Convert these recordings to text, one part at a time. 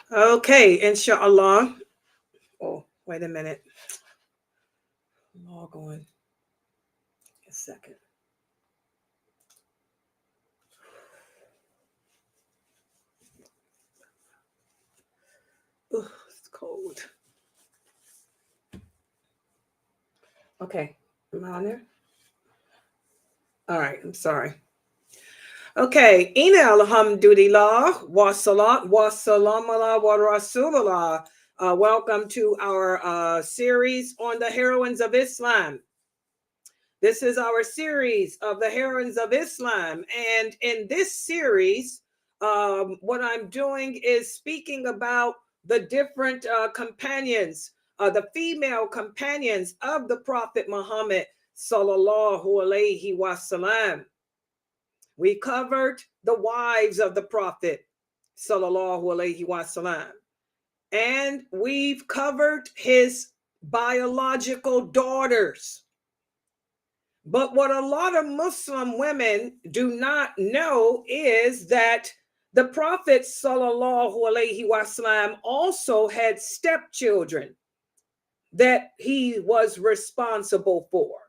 Okay, inshallah. Oh, wait a minute. Log on a second. Ugh, it's cold. Okay, am I on there? All right, I'm sorry. Okay, Ina alhamdulillah wa salat wa salam ala wa rasulullah. Welcome to our series on the heroines of Islam. This is our series of the heroines of Islam. And in this series, what I'm doing is speaking about the different companions, the female companions of the Prophet Muhammad, sallallahu alaihi wasallam. We covered the wives of the Prophet, sallallahu alaihi wasallam. And we've covered his biological daughters. But what a lot of Muslim women do not know is that the Prophet sallallahu alaihi wasallam also had stepchildren that he was responsible for.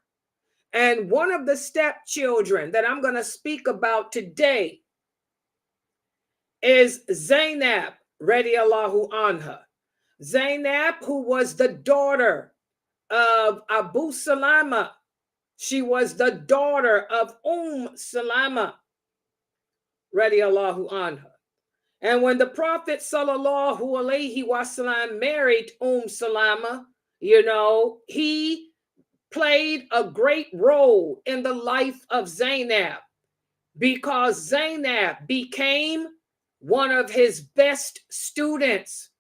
And one of the stepchildren that I'm going to speak about today is Zaynab radiallahu anha. Zaynab, who was the daughter of Abu Salamah. She was the daughter of Salamah radiallahu anha. And when the Prophet sallallahu alaihi wasallam married Salamah, he played a great role in the life of Zaynab because Zaynab became one of his best students.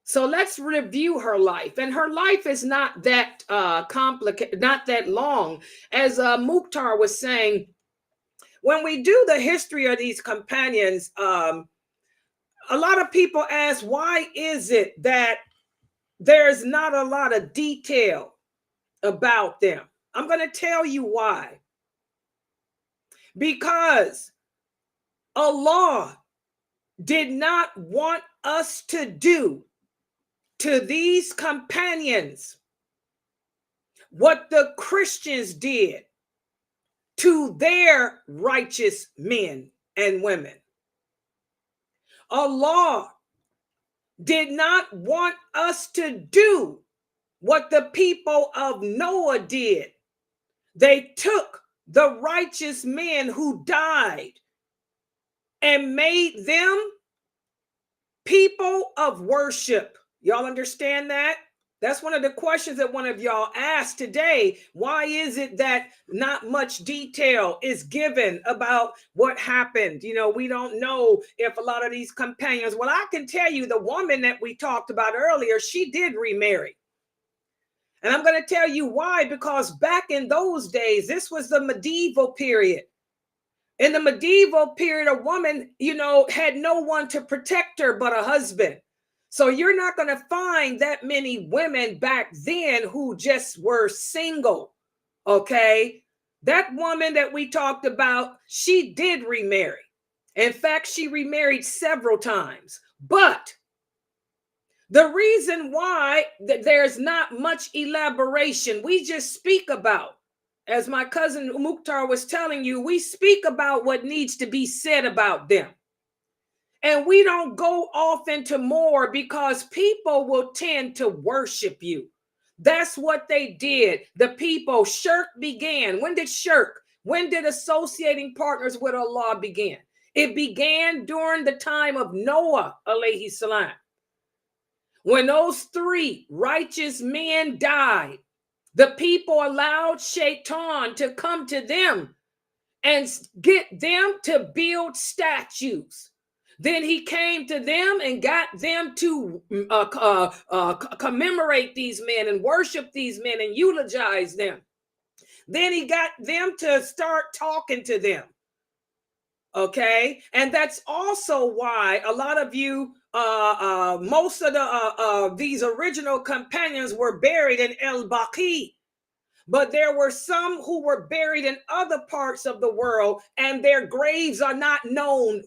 So let's review her life. And her life is not that complicated, not that long. As Mukhtar was saying, when we do the history of these companions, a lot of people ask, why is it that there's not a lot of detail about them? I'm going to tell you why. Because Allah did not want us to do to these companions what the Christians did to their righteous men and women. Allah did not want us to do what the people of Noah did. They took the righteous men who died and made them people of worship. Y'all understand that? That's one of the questions that one of y'all asked today. Why is it that not much detail is given about what happened? We don't know if a lot of these companions, well, I can tell you the woman that we talked about earlier, she did remarry. And I'm going to tell you why, because back in those days, this was the medieval period. In the medieval period, a woman, had no one to protect her but a husband. So you're not going to find that many women back then who just were single, okay? That woman that we talked about, she did remarry. In fact, she remarried several times. But the reason why there's not much elaboration, we just speak about, as my cousin Mukhtar was telling you, we speak about what needs to be said about them. And we don't go off into more because people will tend to worship you. That's what they did. The people, shirk began. When did shirk? When did associating partners with Allah begin? It began during the time of Noah, alayhi salam. When those three righteous men died, the people allowed Shaitan to come to them and get them to build statues. Then he came to them and got them to commemorate these men and worship these men and eulogize them. Then he got them to start talking to them. Okay. And that's also why a lot of you, most of these original companions were buried in El Baqi. But there were some who were buried in other parts of the world, and their graves are not known.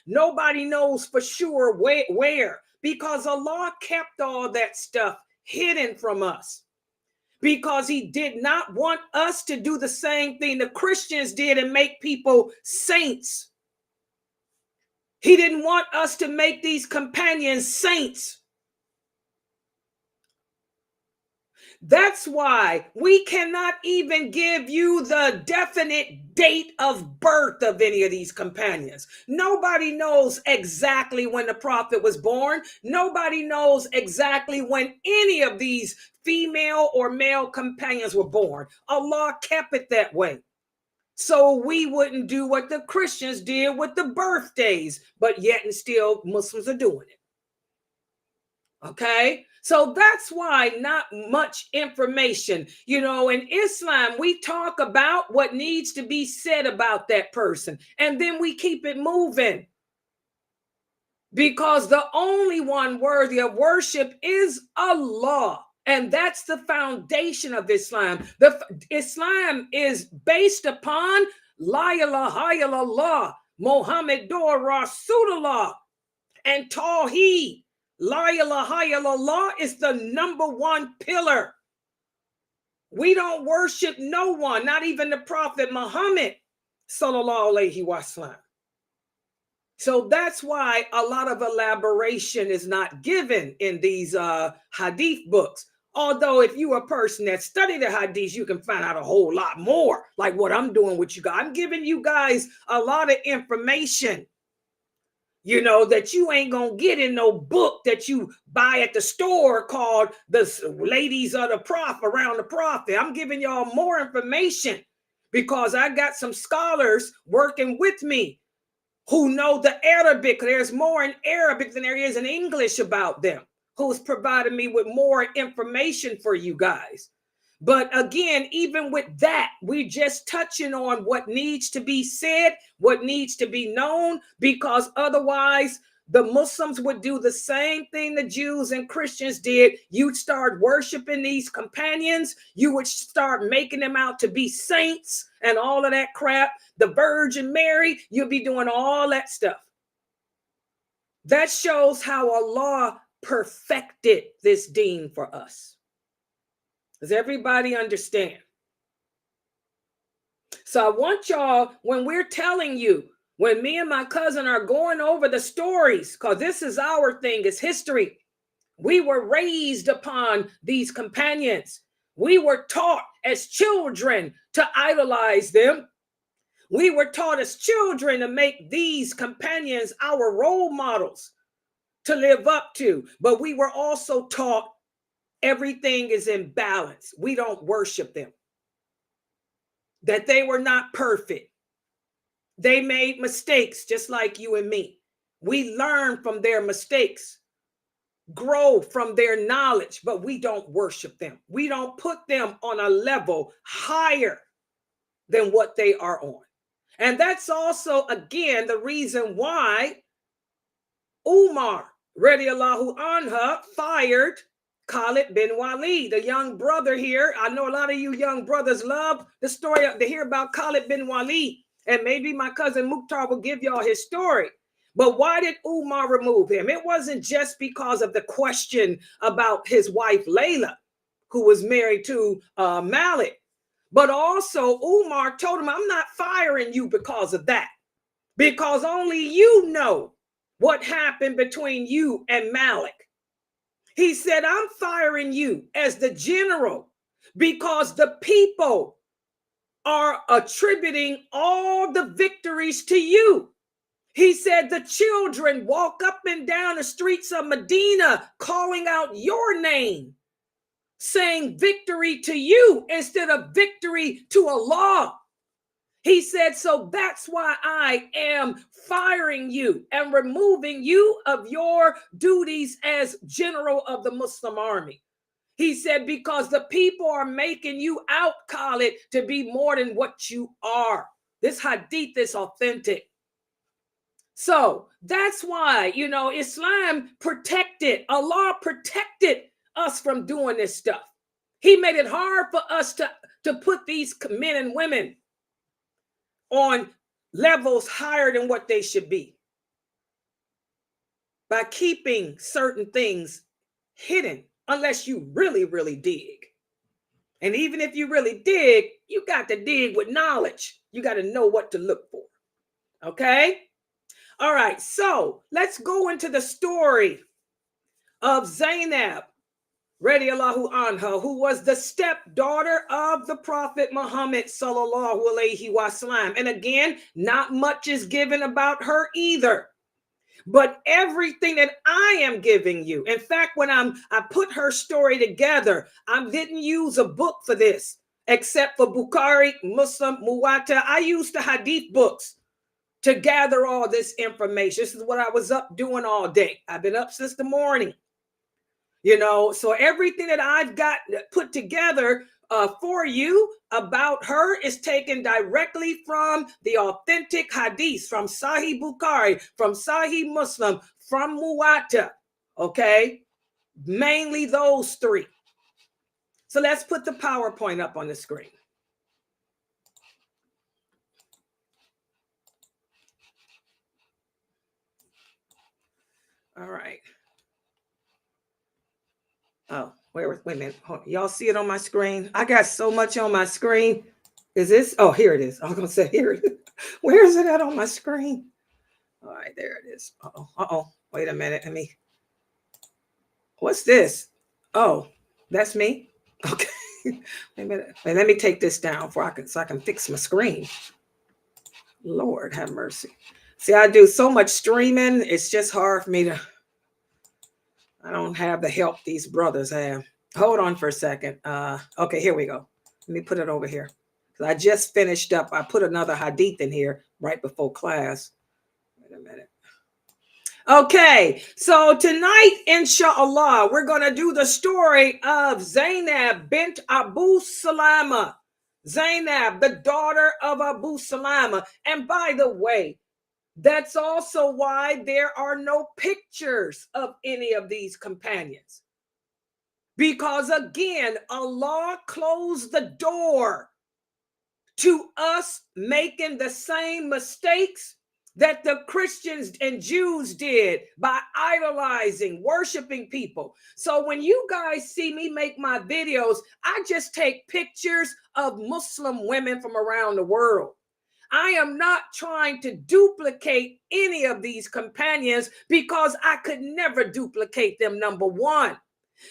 Nobody knows for sure where, because Allah kept all that stuff hidden from us, because he did not want us to do the same thing the Christians did and make people saints. He didn't want us to make these companions saints. That's why we cannot even give you the definite date of birth of any of these companions. Nobody knows exactly when the prophet was born. Nobody knows exactly when any of these female or male companions were born. Allah kept it that way, so we wouldn't do what the Christians did with the birthdays, but yet and still Muslims are doing it. Okay, so that's why not much information. In Islam, we talk about what needs to be said about that person, and then we keep it moving, because the only one worthy of worship is Allah. And that's the foundation of Islam. Islam is based upon La ilaha illallah, Muhammadur Rasulullah, and Tawheed. La ilaha illallah is the number one pillar. We don't worship no one, not even the Prophet Muhammad sallallahu alaihi wasallam. So that's why a lot of elaboration is not given in these hadith books. Although if you're a person that studied the hadiths, you can find out a whole lot more, like what I'm doing with you guys. I'm giving you guys a lot of information, that you ain't gonna get in no book that you buy at the store called The Ladies of the Prophet, Around the Prophet. I'm giving y'all more information because I got some scholars working with me who know the Arabic. There's more in Arabic than there is in English about them, who's provided me with more information for you guys. But again, even with that, we're just touching on what needs to be said, what needs to be known, because otherwise the Muslims would do the same thing the Jews and Christians did. You'd start worshiping these companions. You would start making them out to be saints and all of that crap. The Virgin Mary, you'll be doing all that stuff. That shows how Allah perfected this deen for us. Does everybody understand? So I want y'all, when we're telling you, when me and my cousin are going over the stories, because this is our thing, it's history. We were raised upon these companions. We were taught as children to idolize them. We were taught as children to make these companions our role models to live up to. But we were also taught everything is in balance. We don't worship them. That they were not perfect. They made mistakes just like you and me. We learn from their mistakes, grow from their knowledge, but we don't worship them. We don't put them on a level higher than what they are on. And that's also, again, the reason why Umar, radiallahu anha, fired Khalid bin Walid, the young brother here. I know a lot of you young brothers love the story to hear about Khalid bin Walid, and maybe my cousin Mukhtar will give y'all his story. But why did Umar remove him? It wasn't just because of the question about his wife Layla, who was married to Malik, but also Umar told him, I'm not firing you because of that, because only you know what happened between you and Malik. He said, I'm firing you as the general because the people are attributing all the victories to you. He said, the children walk up and down the streets of Medina calling out your name, saying victory to you instead of victory to Allah. He said, so that's why I am firing you and removing you of your duties as general of the Muslim army. He said, because the people are making you out, Khalid, to be more than what you are. This hadith is authentic. So that's why, Islam protected, Allah protected us from doing this stuff. He made it hard for us to put these men and women on levels higher than what they should be by keeping certain things hidden, unless you really, really dig. And even if you really dig, you got to dig with knowledge. You got to know what to look for. Okay? All right, so let's go into the story of Zaynab, radiallahu anha, who was the stepdaughter of the Prophet Muhammad sallallahu alaihi wasallam. And again, not much is given about her either. But everything that I am giving you, in fact, when I put her story together, I didn't use a book for this, except for Bukhari, Muslim, Muwatta. I used the hadith books to gather all this information. This is what I was up doing all day. I've been up since the morning, so everything that I've got put together for you about her is taken directly from the authentic hadith, from Sahih Bukhari, from Sahih Muslim, from Muwatta, okay? Mainly those three. So let's put the PowerPoint up on the screen. All right. Oh, wait a minute. Y'all see it on my screen? I got so much on my screen. Is this? Oh, here it is. I was going to say, here it is. Where is it at on my screen? All right, there it is. Uh-oh. Uh-oh. Wait a minute. What's this? Oh, that's me? Okay. Wait a minute. Wait, let me take this down so I can fix my screen. Lord have mercy. See, I do so much streaming. It's just hard for me to... I don't have the help these brothers have. Hold on for a second. Okay, here we go. Let me put it over here. I just finished up. I put another hadith in here right before class. Wait a minute. Okay, so tonight, inshallah, we're going to do the story of Zaynab bint Abu Salamah. Zaynab, the daughter of Abu Salamah. And by the way, that's also why there are no pictures of any of these companions. Because again, Allah closed the door to us making the same mistakes that the Christians and Jews did by idolizing, worshiping people. So when you guys see me make my videos, I just take pictures of Muslim women from around the world. I am not trying to duplicate any of these companions because I could never duplicate them, number one.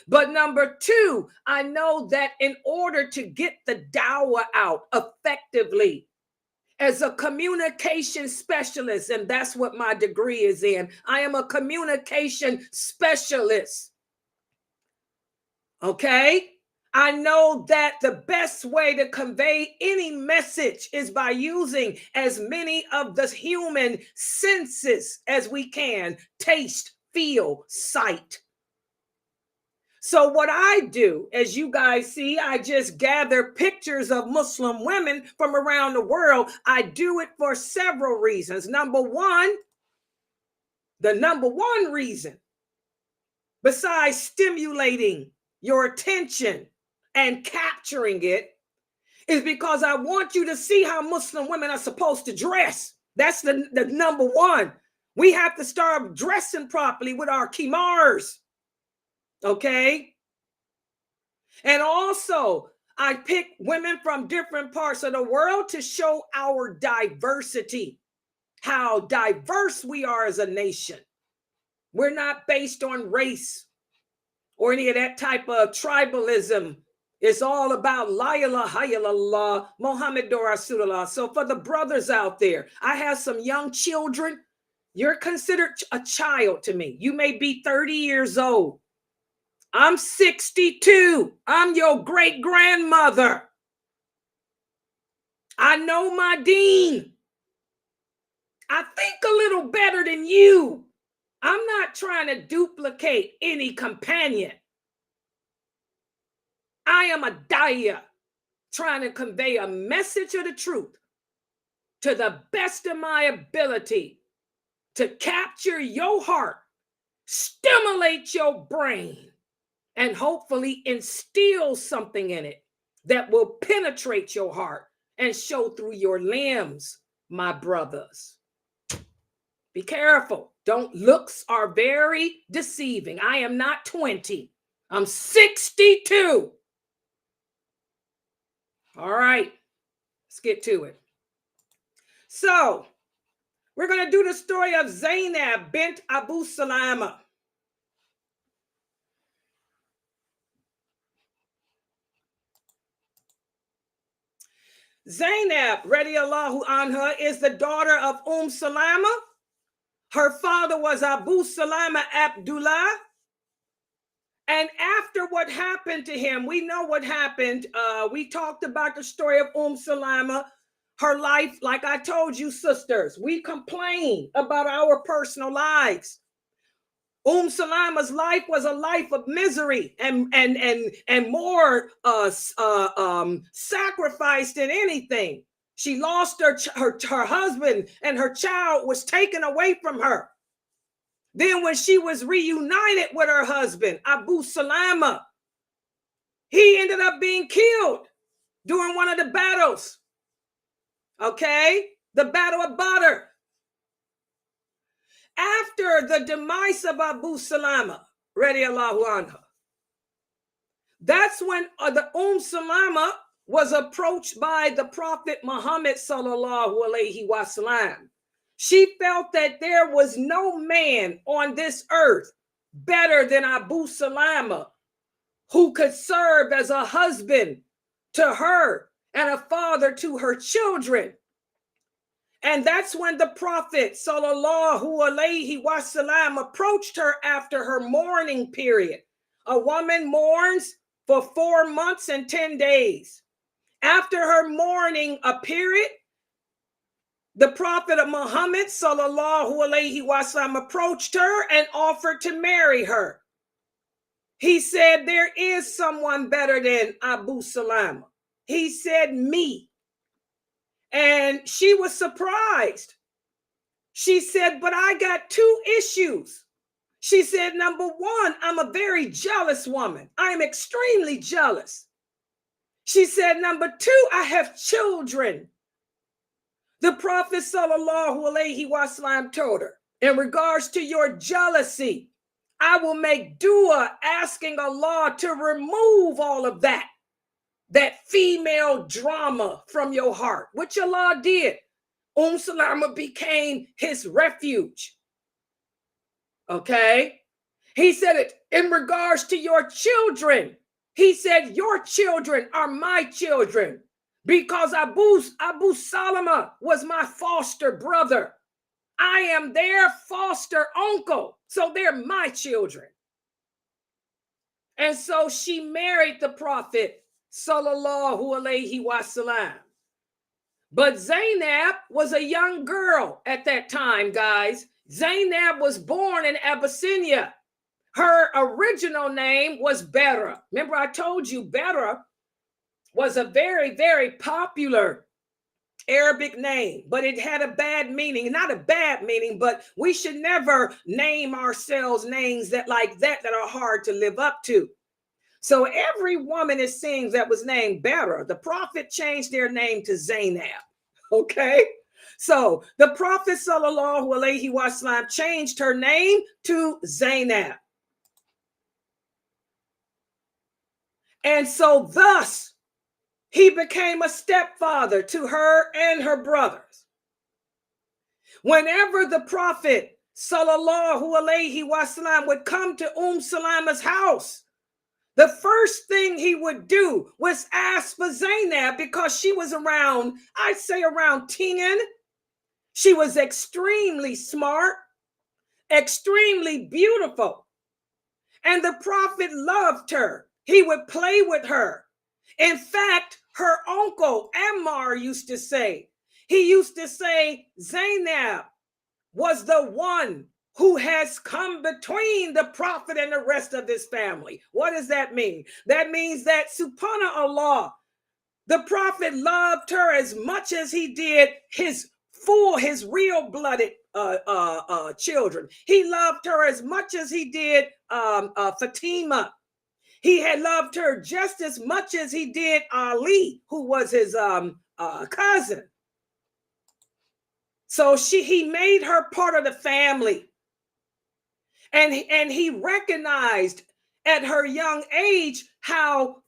But number two, I know that in order to get the dawah out effectively, as a communication specialist, and that's what my degree is in, I am a communication specialist. Okay? I know that the best way to convey any message is by using as many of the human senses as we can: taste, feel, sight. So what I do, as you guys see, I just gather pictures of Muslim women from around the world. I do it for several reasons. The number one reason, besides stimulating your attention and capturing it, is because I want you to see how Muslim women are supposed to dress. That's the number one. We have to start dressing properly with our khimars. Okay? And also, I pick women from different parts of the world to show our diversity, how diverse we are as a nation. We're not based on race or any of that type of tribalism. It's all about la ilaha illallah, Muhammadur Rasulullah. So for the brothers out there, I have some young children. You're considered a child to me. You may be 30 years old. I'm 62. I'm your great grandmother. I know my deen. I think a little better than you. I'm not trying to duplicate any companion. I am a da'iyah, trying to convey a message of the truth to the best of my ability to capture your heart, stimulate your brain, and hopefully instill something in it that will penetrate your heart and show through your limbs, my brothers. Be careful. Looks are very deceiving. I am not 20. I'm 62. All right, let's get to it. So we're going to do the story of Zaynab bint Abu Salamah. Zaynab, radiallahu anha, is the daughter of Salamah. Her father was Abu Salamah Abdullah. And after what happened to him, we know what happened. We talked about the story of Salamah, her life. Like I told you, sisters, we complain about our personal lives. Salamah's life was a life of misery and more sacrifice than anything. She lost her husband, and her child was taken away from her. Then when she was reunited with her husband, Abu Salamah, he ended up being killed during one of the battles. Okay? The Battle of Badr. After the demise of Abu Salamah, radiallahu anha, that's when the Salamah was approached by the Prophet Muhammad sallallahu alaihi wasallam. She felt that there was no man on this earth better than Abu Salamah, who could serve as a husband to her and a father to her children. And that's when the Prophet sallallahu alaihi wasallam approached her after her mourning period. A woman mourns for 4 months and 10 days. After her mourning period, the Prophet of Muhammad sallallahu alaihi wasallam approached her and offered to marry her. He said, there is someone better than Abu Salamah. He said, me. And she was surprised. She said, but I got 2 issues. She said, number 1, I'm a very jealous woman. I'm extremely jealous. She said, number 2, I have children. The Prophet sallallahu alaihi wasallam told her, in regards to your jealousy, I will make dua asking Allah to remove all of that female drama from your heart, which Allah did. Salamah became his refuge. Okay? He said it in regards to your children. He said, your children are my children because Abu Salamah was my foster brother. I am their foster uncle, so they're my children. And so she married the Prophet sallallahu alaihi wasallam. But Zaynab was a young girl at that time, guys. Zaynab was born in Abyssinia. Her original name was Berra. Remember, I told you Berra was a very, very popular Arabic name, but it had a bad meaning. Not a bad meaning, but we should never name ourselves names that are hard to live up to. So every woman it seems that was named Berra, the Prophet changed their name to Zaynab. Okay? So the Prophet sallallahu alaihi wasallam changed her name to Zaynab. And so thus, he became a stepfather to her and her brothers. Whenever the Prophet sallallahu alaihi wasallam would come to Salamah's house, the first thing he would do was ask for Zaynab because she was around, I'd say around 10. She was extremely smart, extremely beautiful. And the Prophet loved her. He would play with her. In fact, her uncle Ammar used to say, Zaynab was the one who has come between the Prophet and the rest of his family. What does that mean? That means that, subhanallah, the Prophet loved her as much as he did his real-blooded children. He loved her as much as he did Fatima. He had loved her just as much as he did Ali, who was his cousin. So he made her part of the family. And he recognized at her young age how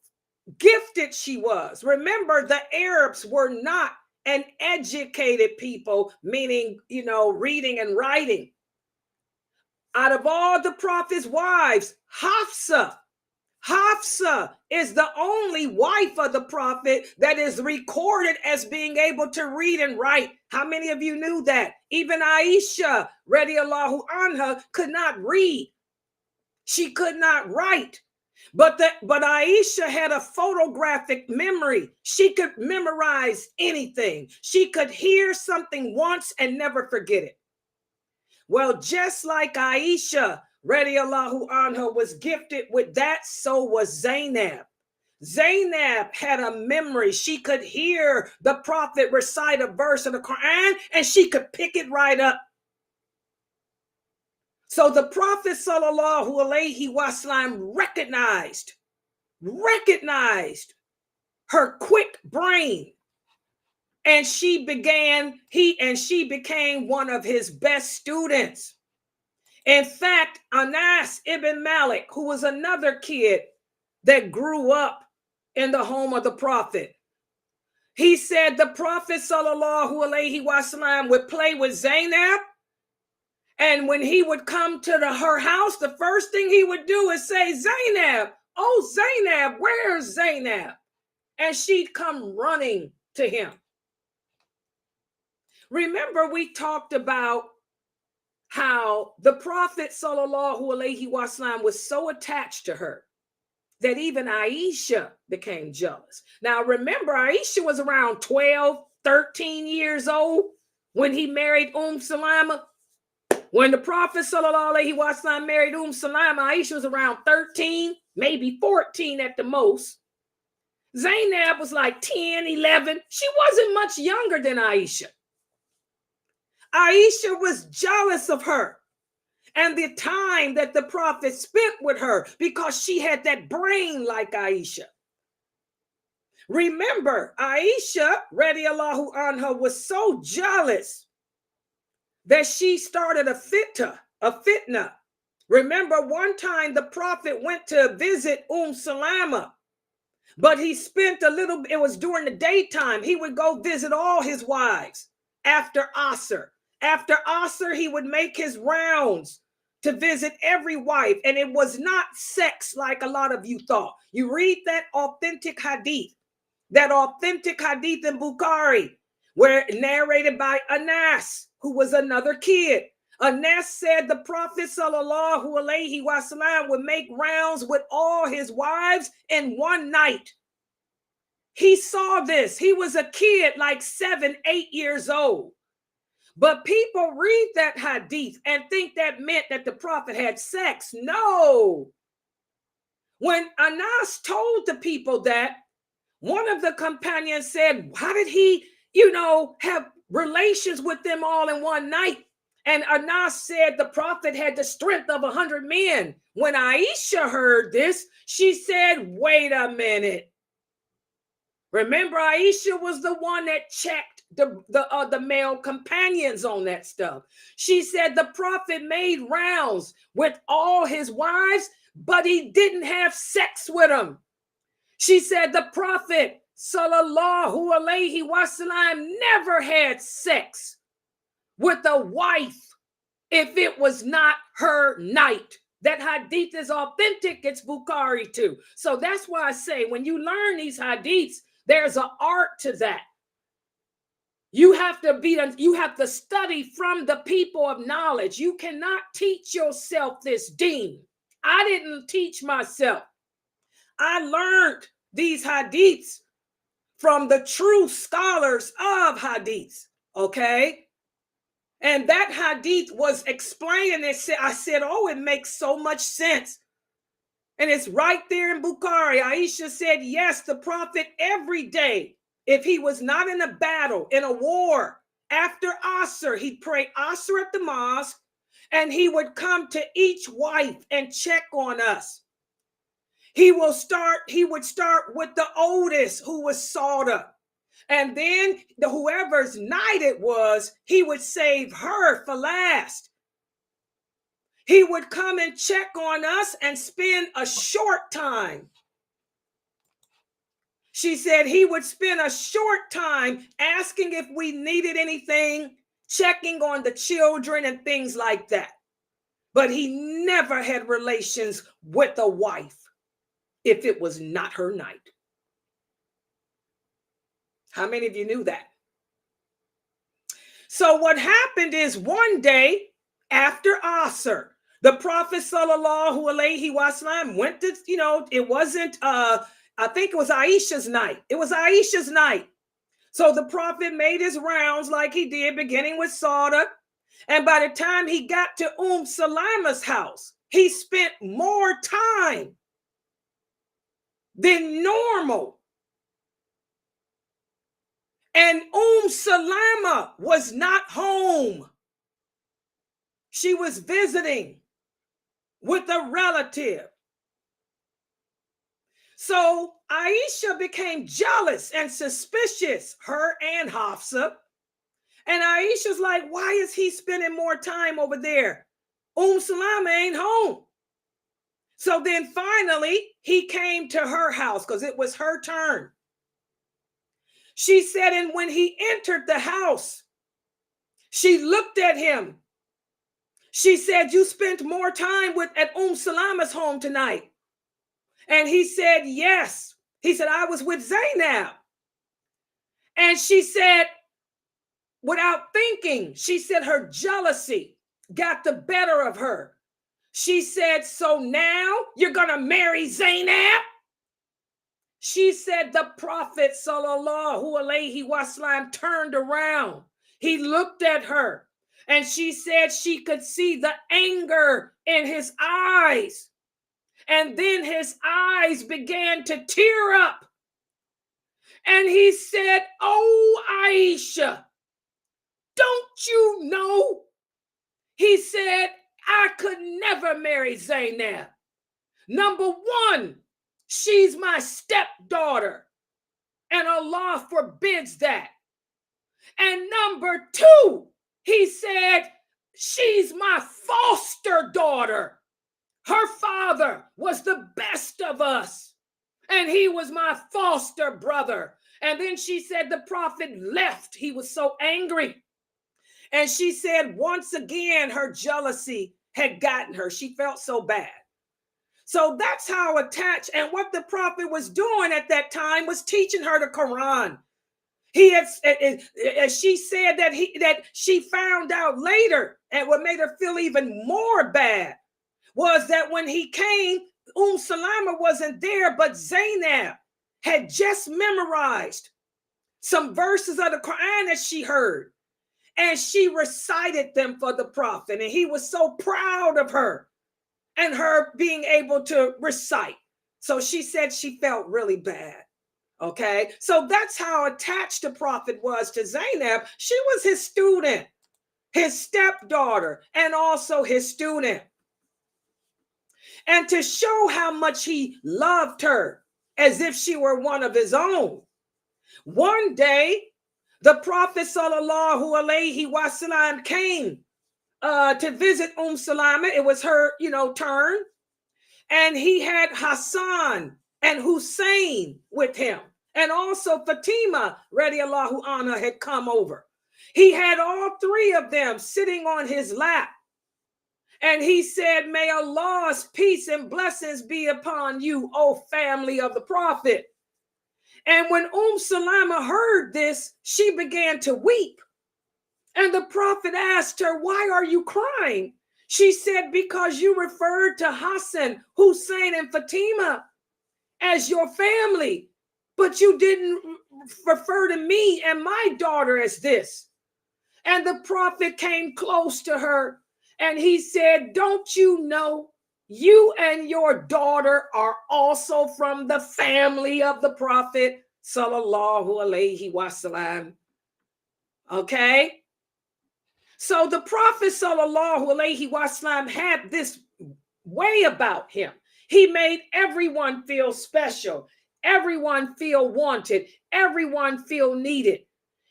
gifted she was. Remember, the Arabs were not an educated people, meaning, reading and writing. Out of all the prophet's wives, Hafsa is the only wife of the prophet that is recorded as being able to read and write. How many of you knew that? Even Aisha, radiallahu anha, could not read. She could not write. But Aisha had a photographic memory. She could memorize anything. She could hear something once and never forget it. Well, just like Aisha, radiallahu anha, was gifted with that, so was Zaynab. Zaynab had a memory. She could hear the prophet recite a verse of the Quran and she could pick it right up. So the Prophet sallallahu alaihi wasallam recognized her quick brain, and she became one of his best students. In fact, Anas ibn Malik, who was another kid that grew up in the home of the Prophet, he said the Prophet sallallahu alaihi wasallam would play with Zaynab. And when he would come to her house, the first thing he would do is say, Zaynab, oh, Zaynab, where's Zaynab? And she'd come running to him. Remember, we talked about how the Prophet sallallahu alaihi wasallam was so attached to her that even Aisha became jealous. Now, remember, Aisha was around 12, 13 years old when he married Salamah. When the Prophet sallallahu alaihi wasallam married Salamah, Aisha was around 13, maybe 14 at the most. Zaynab was like 10, 11. She wasn't much younger than Aisha. Aisha was jealous of her and the time that the Prophet spent with her because she had that brain like Aisha. Remember, Aisha, radiallahu anha, was so jealous that she started a fitna. Remember, one time the Prophet went to visit Salamah, but he spent it was during the daytime. He would go visit all his wives after Asr. After Asr, he would make his rounds to visit every wife, and it was not sex like a lot of you thought. You read that authentic hadith in Bukhari, where narrated by Anas, who was another kid. Anas said the Prophet sallallahu alaihi wasallam would make rounds with all his wives in one night. He saw this. He was a kid, like 7, 8 years old. But people read that hadith and think that meant that the Prophet had sex. No. When Anas told the people that, one of the companions said, how did he, have relations with them all in one night? And Anas said the Prophet had the strength of 100 men. When Aisha heard this, she said, wait a minute. Remember, Aisha was the one that checked the male companions on that stuff. She said the Prophet made rounds with all his wives, but he didn't have sex with them. She said the Prophet sallallahu alaihi wasallam never had sex with a wife if it was not her night. That hadith is authentic. It's Bukhari too. So that's why I say when you learn these hadiths, there's an art to that. You have to study from the people of knowledge. You cannot teach yourself this deen. I didn't teach myself. I learned these hadiths from the true scholars of hadiths, okay? And that hadith was explained, and I said, oh, it makes so much sense. And it's right there in Bukhari. Aisha said, yes, the Prophet every day, if he was not in a battle, in a war, after Asr, he'd pray Asr at the mosque, and he would come to each wife and check on us. He would start with the oldest, who was Sauda. And then whoever's night it was, he would save her for last. He would come and check on us and spend a short time. She said he would spend a short time asking if we needed anything, checking on the children and things like that. But he never had relations with a wife if it was not her night. How many of you knew that? So what happened is, one day after Asr, the Prophet sallallahu alaihi wasallam went to, it wasn't, I think it was Aisha's night. It was Aisha's night. So the Prophet made his rounds like he did, beginning with Sauda. And by the time he got to Salamah's house, he spent more time than normal. And Salamah was not home. She was visiting with a relative. So Aisha became jealous and suspicious, her and Hafsa. And Aisha's like, why is he spending more time over there? Salamah ain't home. So then finally, he came to her house because it was her turn. She said, and when he entered the house, she looked at him. She said, you spent more time at Salamah's home tonight. And he said, yes. He said, I was with Zaynab. And she said, without thinking, she said her jealousy got the better of her. She said, so now you're going to marry Zaynab? She said the Prophet sallallahu alaihi wasallam turned around. He looked at her and she said she could see the anger in his eyes. And then his eyes began to tear up. And he said, oh, Aisha, don't you know? He said, I could never marry Zaynab. Number one, she's my stepdaughter, and Allah forbids that. And number two, he said, she's my foster daughter. Her father was the best of us, and he was my foster brother. And then she said the Prophet left. He was so angry. And she said once again, her jealousy had gotten her. She felt so bad. So that's how attached, and what the Prophet was doing at that time was teaching her the Quran. He had, as she said, that she found out later, and what made her feel even more bad was that when he came, Salamah wasn't there, but Zaynab had just memorized some verses of the Quran that she heard, and she recited them for the Prophet, and he was so proud of her and her being able to recite. So she said she felt really bad. Okay, so that's how attached the Prophet was to Zaynab. She was his student, his stepdaughter, and also his student. And to show how much he loved her as if she were one of his own, one day the Prophet sallallahu alaihi wasallam came to visit Salamah. It was her, turn. And he had Hassan and Hussein with him. And also Fatima, radiallahu anha, had come over. He had all three of them sitting on his lap. And he said, may Allah's peace and blessings be upon you, O family of the Prophet. And when Salamah heard this, she began to weep. And the Prophet asked her, why are you crying? She said, because you referred to Hassan, Hussein, and Fatima as your family, but you didn't refer to me and my daughter as this. And the Prophet came close to her and he said, don't you know you and your daughter are also from the family of the Prophet sallallahu alaihi wasallam? Okay. So the Prophet sallallahu alaihi wasallam had this way about him. He made everyone feel special, everyone feel wanted, everyone feel needed.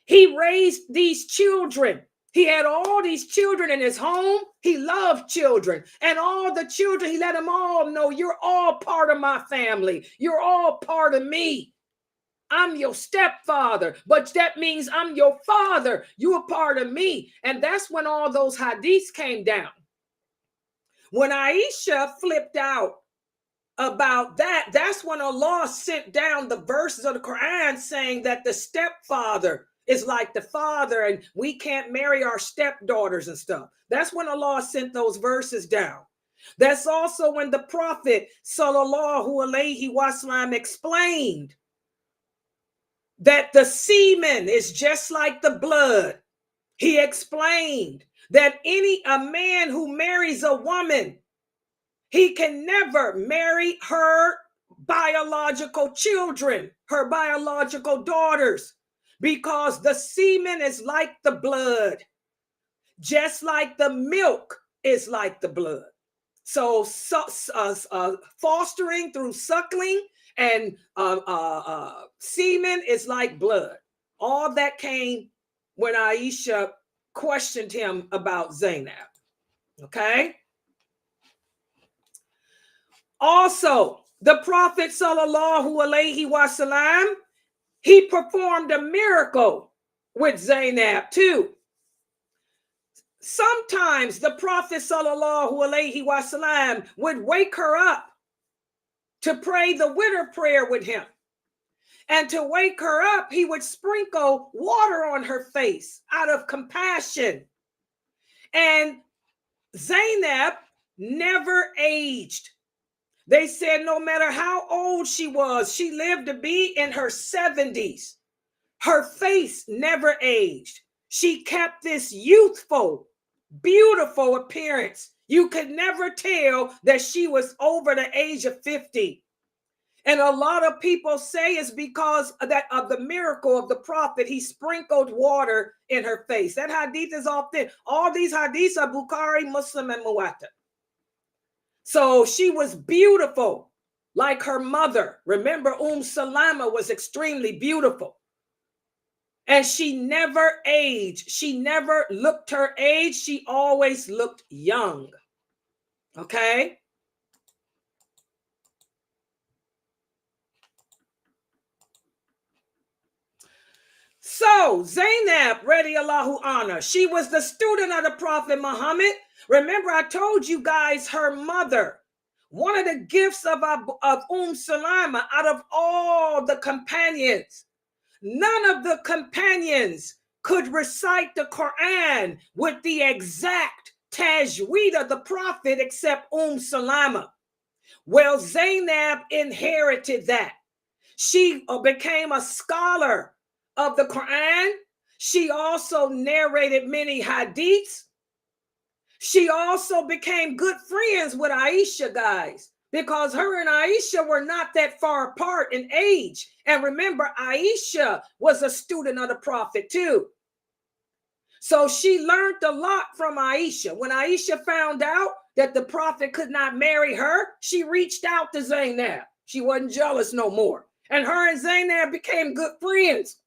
He raised these children. He had all these children in his home. He loved children. And all the children, he let them all know, you're all part of my family. You're all part of me. I'm your stepfather, but that means I'm your father. You're a part of me. And that's when all those hadiths came down. When Aisha flipped out about that, that's when Allah sent down the verses of the Quran saying that the stepfather is like the father and we can't marry our stepdaughters and stuff. That's when Allah sent those verses down. That's also when the Prophet sallallahu alaihi wasallam explained that the semen is just like the blood. He explained that a man who marries a woman, he can never marry her biological children, her biological daughters, because the semen is like the blood, just like the milk is like the blood. So fostering through suckling and semen is like blood. All that came when Aisha questioned him about Zaynab. Okay. Also, the Prophet sallallahu alaihi wasallam, he performed a miracle with Zaynab too. Sometimes the Prophet sallallahu alaihi wasallam would wake her up to pray the winter prayer with him. And to wake her up, he would sprinkle water on her face out of compassion. And Zaynab never aged. They said no matter how old she was, she lived to be in her 70s. Her face never aged. She kept this youthful, beautiful appearance. You could never tell that she was over the age of 50. And a lot of people say it's because of the miracle of the Prophet. He sprinkled water in her face. That hadith is authentic. All these hadiths are Bukhari, Muslim, and Muwatta. So she was beautiful, like her mother. Remember, Salamah was extremely beautiful. And she never aged. She never looked her age. She always looked young. Okay? So Zaynab, radiallahu anha, she was the student of the Prophet Muhammad. Remember, I told you guys her mother, one of the gifts of Salamah out of all the companions, none of the companions could recite the Quran with the exact tajweed of the Prophet except Salamah. Well, Zaynab inherited that. She became a scholar of the Quran. She also narrated many hadiths. She also became good friends with Aisha, guys, because her and Aisha were not that far apart in age. And remember, Aisha was a student of the Prophet too. So she learned a lot from Aisha. When Aisha found out that the Prophet could not marry her, she reached out to Zaynab. She wasn't jealous no more. And her and Zaynab became good friends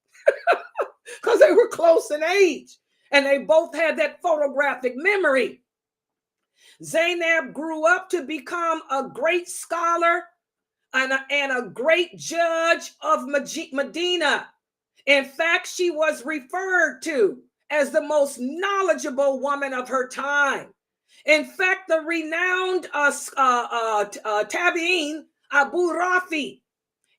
because they were close in age. And they both had that photographic memory. Zaynab grew up to become a great scholar and a great judge of Medina. In fact, she was referred to as the most knowledgeable woman of her time. In fact, the renowned tabi'in, Abu Rafi,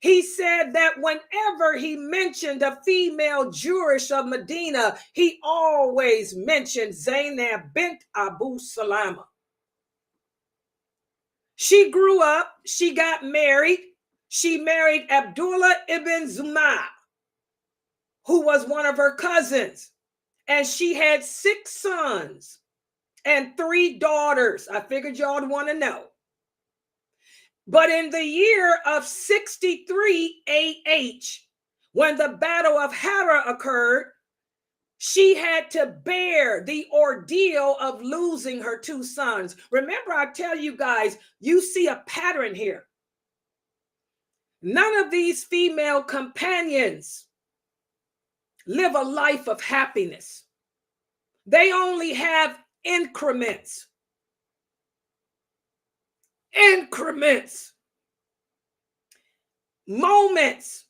he said that whenever he mentioned a female Jurish of Medina, he always mentioned Zaynab bint Abu Salamah. She grew up, she got married. She married Abdullah ibn Zumah, who was one of her cousins. And she had 6 sons and 3 daughters. I figured y'all would want to know. But in the year of 63 AH, when the Battle of Hara occurred, She had to bear the ordeal of losing her two sons. Remember, I tell you guys, you see a pattern here. None of these female companions live a life of happiness. They only have increments. Moments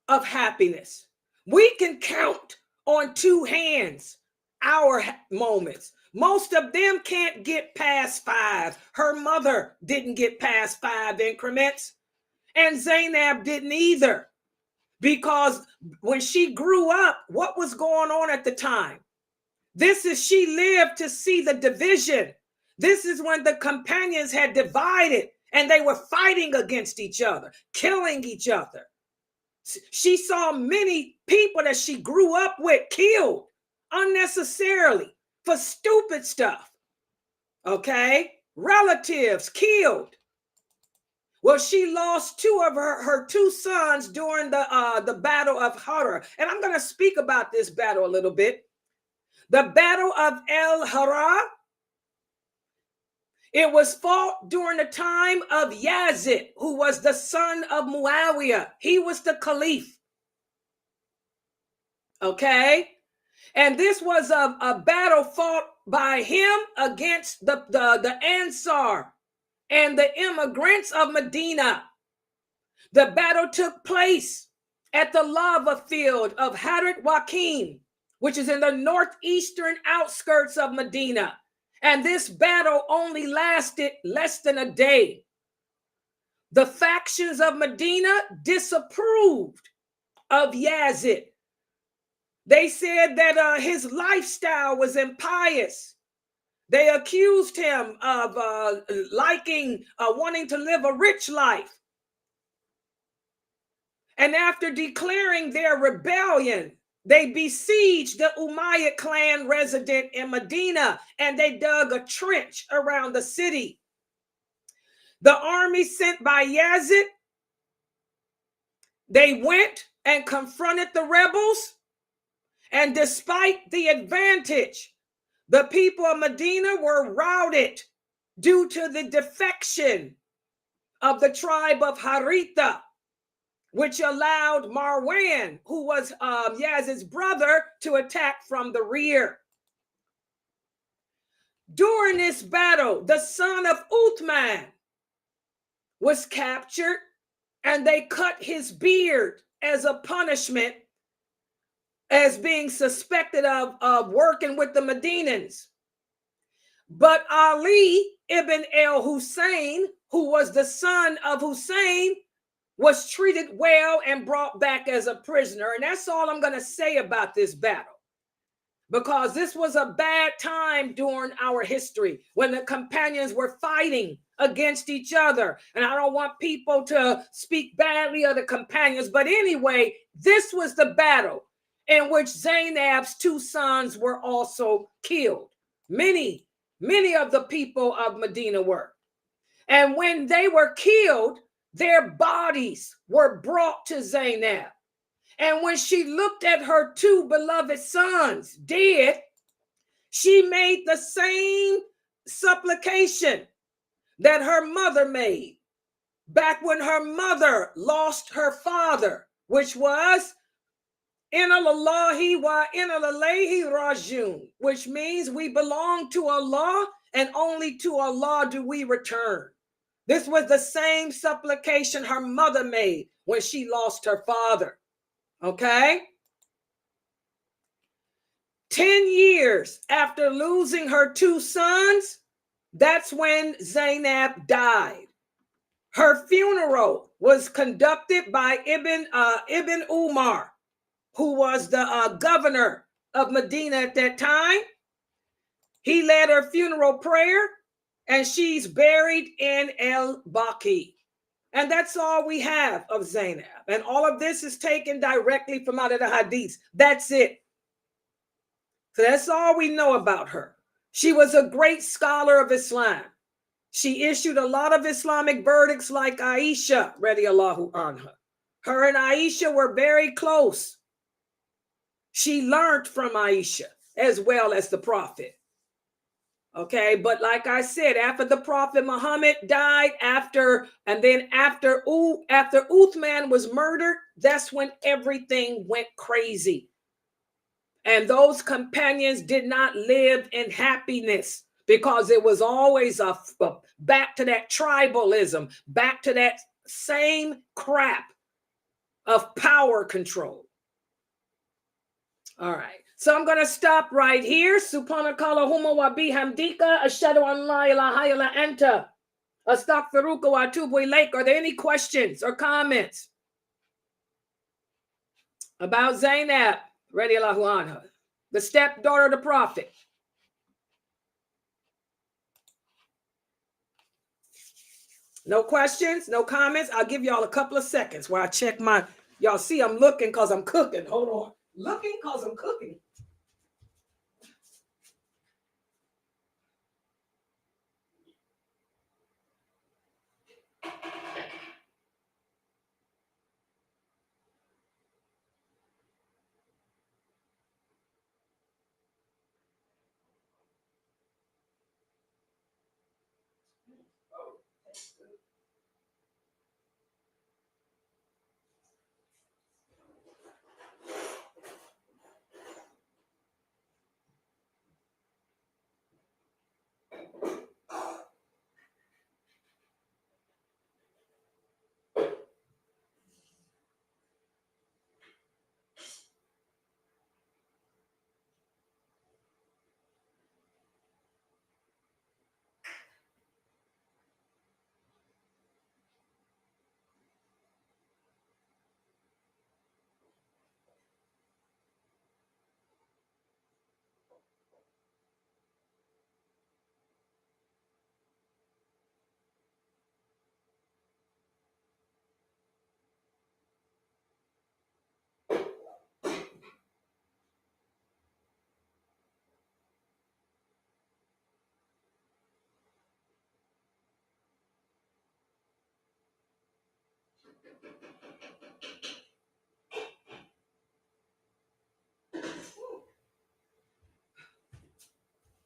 of happiness. We can count on two hands our moments. Most of them can't get past 5. Her mother didn't get past 5 increments, and Zaynab didn't either, because when she grew up, what was going on at the time? She lived to see the division. This is when the companions had divided and they were fighting against each other, killing each other. She saw many people that she grew up with killed unnecessarily for stupid stuff. Okay? Relatives killed. Well, she lost 2 of her 2 sons during the Battle of Hara. And I'm going to speak about this battle a little bit. The Battle of El Hara, it was fought during the time of Yazid, who was the son of Muawiyah. He was the caliph. Okay? And this was a battle fought by him against the Ansar and the immigrants of Medina. The battle took place at the lava field of Hadrat Waqim, which is in the northeastern outskirts of Medina. And this battle only lasted less than a day. The factions of Medina disapproved of Yazid. They said that his lifestyle was impious. They accused him of wanting to live a rich life. And after declaring their rebellion, they besieged the Umayyad clan resident in Medina, and they dug a trench around the city. The army sent by Yazid, they went and confronted the rebels, and despite the advantage, the people of Medina were routed due to the defection of the tribe of Haritha, which allowed Marwan, who was Yazid's brother, to attack from the rear. During this battle, the son of Uthman was captured, and they cut his beard as a punishment, as being suspected of working with the Medinans. But Ali ibn al-Hussein, who was the son of Hussein, was treated well and brought back as a prisoner. And that's all I'm going to say about this battle, because this was a bad time during our history when the companions were fighting against each other. And I don't want people to speak badly of the companions, but anyway, this was the battle in which Zaynab's 2 sons were also killed. Many of the people of Medina were. And when they were killed, their bodies were brought to Zaynab. And when she looked at her 2 beloved sons dead, she made the same supplication that her mother made back when her mother lost her father, which was Inna lillahi wa inna ilayhi rajiun, which means we belong to Allah and only to Allah do we return. This was the same supplication her mother made when she lost her father. Okay? 10 years after losing her 2 sons, that's when Zaynab died. Her funeral was conducted by Ibn Umar, who was the governor of Medina at that time. He led her funeral prayer, and she's buried in El-Baqi. And that's all we have of Zaynab. And all of this is taken directly from out of the hadiths. That's it. So that's all we know about her. She was a great scholar of Islam. She issued a lot of Islamic verdicts like Aisha, radiallahu anha. Her and Aisha were very close. She learned from Aisha as well as the prophet. Okay, but like I said, after the Prophet Muhammad died, after Uthman was murdered, that's when everything went crazy. And those companions did not live in happiness because it was always a back to that tribalism, back to that same crap of power control. All right. So I'm going to stop right here. Subhanakallahumma wa bihamdika ashhadu an la ilaha illa anta astaghfiruka wa atubu ilaik. Are there any questions or comments about Zaynab radiyallahu anha, the stepdaughter of the prophet? No questions, no comments. I'll give y'all a couple of seconds while I check my, y'all see I'm looking because I'm cooking. Hold on. Looking because I'm cooking.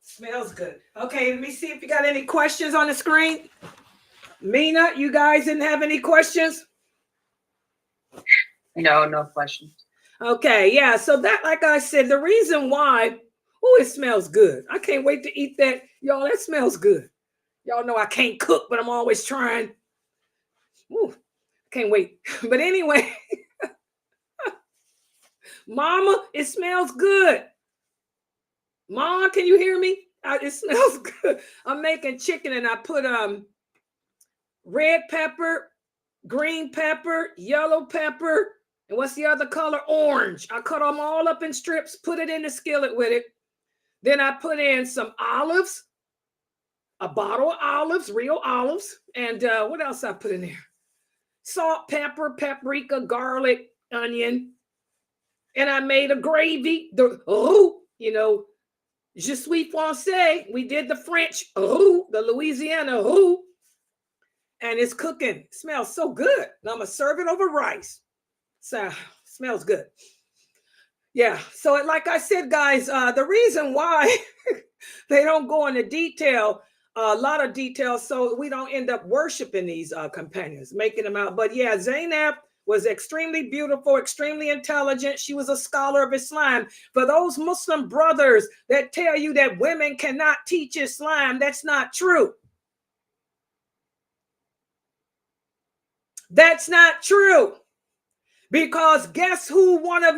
Smells good. Okay, let me see if you got any questions on the screen. Mina, you guys didn't have any questions? No questions. Okay, yeah. So that, like I said, the reason why, oh, it smells good. I can't wait to eat that. Y'all, that smells good. Y'all know I can't cook, but I'm always trying. Ooh, can't wait. But anyway, Mama, it smells good. Mom, can you hear me? It smells good. I'm making chicken and I put red pepper, green pepper, yellow pepper, and what's the other color? Orange. I cut them all up in strips, put it in the skillet with it. Then I put in some olives, a bottle of olives, real olives, and what else I put in there? Salt, pepper, paprika, garlic, onion. And I made a gravy. Je suis français. We did the French, the Louisiana, and it's cooking. It smells so good. And I'm going to serve it over rice. So, smells good. Yeah. So, like I said, guys, the reason why they don't go into detail, a lot of details, so we don't end up worshiping these companions, making them out. But yeah, Zaynab was extremely beautiful, extremely intelligent. She was a scholar of Islam. For those Muslim brothers that tell you that women cannot teach Islam, that's not true. That's not true. Because guess who one of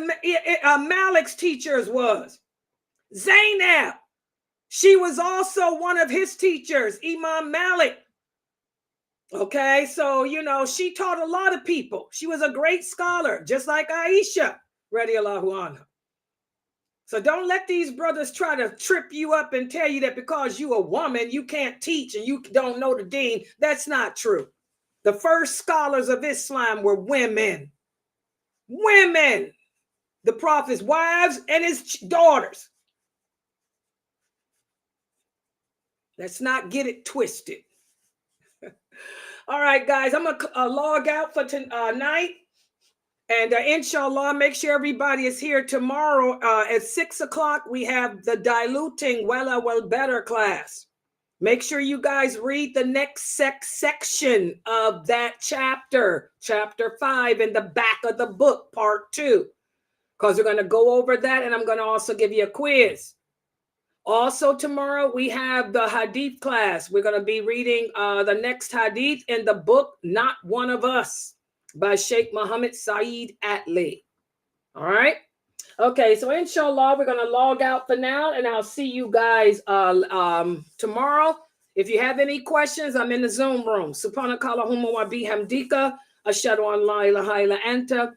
Malik's teachers was? Zaynab. She was also one of his teachers, Imam Malik. Okay, so, she taught a lot of people. She was a great scholar, just like Aisha, radiyallahu anha. So don't let these brothers try to trip you up and tell you that because you're a woman, you can't teach and you don't know the deen. That's not true. The first scholars of Islam were women. Women. The prophet's wives and his daughters. Let's not get it twisted. All right, guys, I'm going to log out for tonight. And inshallah, make sure everybody is here tomorrow at 6 o'clock. We have the diluting well better class. Make sure you guys read the next section of that chapter 5 in the back of the book, part 2, because we're going to go over that, and I'm going to also give you a quiz. Also tomorrow we have the hadith class. We're going to be reading the next hadith in the book Not One of Us by Sheikh Muhammad Saeed Atli. All right. Okay, so inshallah, we're going to log out for now, and I'll see you guys tomorrow. If you have any questions, I'm in the Zoom room. Subhanakallahumma wa bihamdika, ashhadu an la ilaha illa anta,